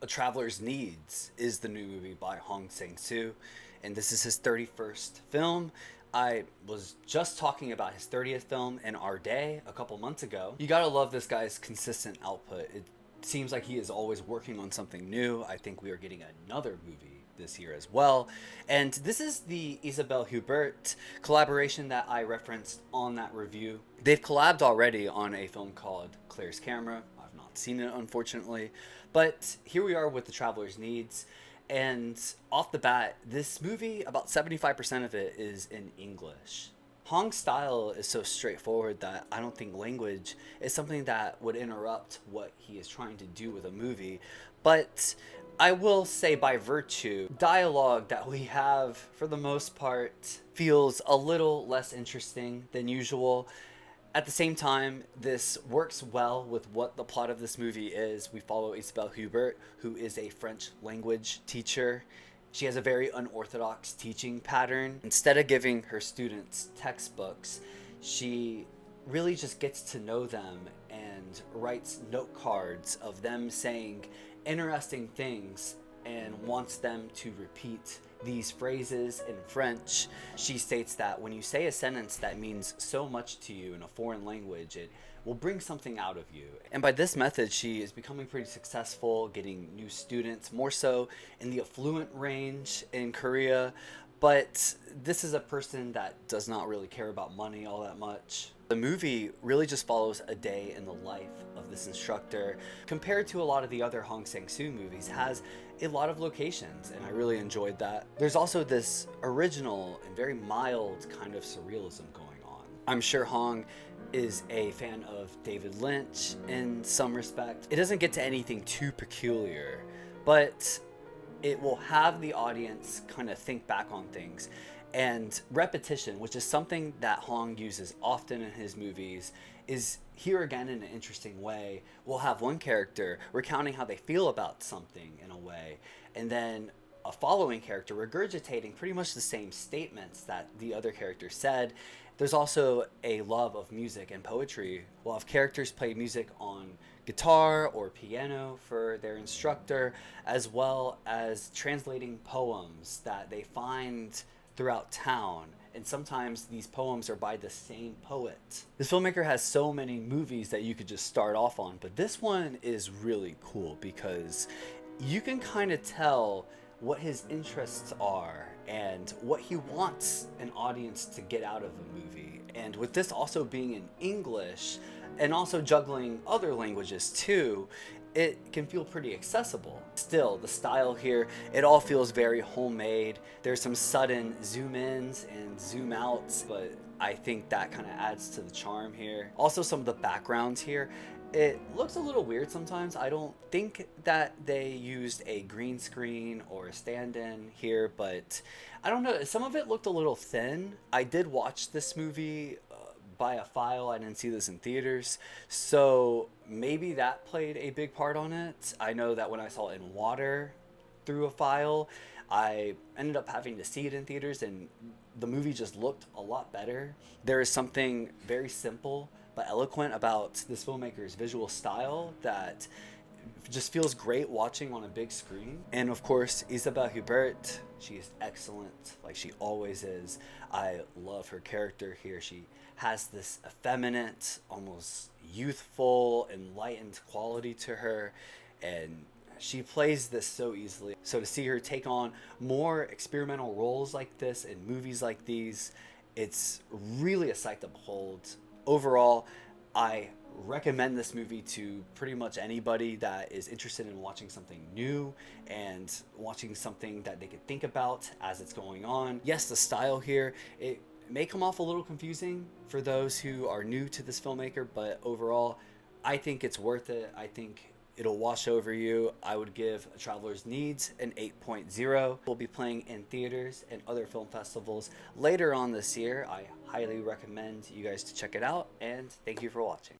A Traveler's Needs is the new movie by Hong Sang Soo, and this is his 31st film. I was just talking about his 30th film in Our Day a couple months ago. You gotta love this guy's consistent output. It seems like he is always working on something new. I think we are getting another movie this year as well. And this is the Isabelle Huppert collaboration that I referenced on that review. They've collabed already on a film called Claire's Camera. I've not seen it, unfortunately. But here we are with The Traveler's Needs. And off the bat, this movie, about 75% of it is in English. Hong's style is so straightforward that I don't think language is something that would interrupt what he is trying to do with a movie. But I will say, by virtue, dialogue that we have, for the most part, feels a little less interesting than usual. At the same time, this works well with what the plot of this movie is. We follow Isabelle Huppert, who is a French language teacher. She has a very unorthodox teaching pattern. Instead of giving her students textbooks, she really just gets to know them and writes note cards of them saying interesting things and wants them to repeat these phrases in French. She states that when you say a sentence that means so much to you in a foreign language, it will bring something out of you. And by this method, she is becoming pretty successful, getting new students, more so in the affluent range in Korea. But this is a person that does not really care about money all that much. The movie really just follows a day in the life of this instructor. Compared to a lot of the other Hong Sang Soo movies, has a lot of locations, and I really enjoyed that. There's also this original and very mild kind of surrealism going on. I'm sure Hong is a fan of David Lynch in some respect. It doesn't get to anything too peculiar, but it will have the audience kind of think back on things. And repetition, which is something that Hong uses often in his movies, is here again in an interesting way. We'll have one character recounting how they feel about something in a way, and then a following character regurgitating pretty much the same statements that the other character said. There's also a love of music and poetry. We'll have characters play music on guitar or piano for their instructor, as well as translating poems that they find throughout town, and sometimes these poems are by the same poet. This filmmaker has so many movies that you could just start off on, but this one is really cool because you can kind of tell what his interests are and what he wants an audience to get out of a movie. And with this also being in English and also juggling other languages too, it can feel pretty accessible. Still, the style here, it all feels very homemade. There's some sudden zoom ins and zoom outs, but I think that kind of adds to the charm here. Also, some of the backgrounds here, it looks a little weird sometimes. I don't think that they used a green screen or a stand-in here, but I don't know. Some of it looked a little thin. I did watch this movie by a file. I didn't see this in theaters, so maybe that played a big part on it. I know that when I saw it in water through a file, I ended up having to see it in theaters, and the movie just looked a lot better. There is something very simple but eloquent about this filmmaker's visual style that just feels great watching on a big screen. And of course, Isabelle Huppert, she is excellent, like she always is. I love her character here. She has this effeminate, almost youthful, enlightened quality to her, and she plays this so easily. So to see her take on more experimental roles like this in movies like these, it's really a sight to behold. Overall, I recommend this movie to pretty much anybody that is interested in watching something new and watching something that they could think about as it's going on. Yes, the style here, it may come off a little confusing for those who are new to this filmmaker, but overall, I think it's worth it. I think it'll wash over you. I would give A Traveler's Needs an 8.0. We'll be playing in theaters and other film festivals later on this year. I highly recommend you guys to check it out, and thank you for watching.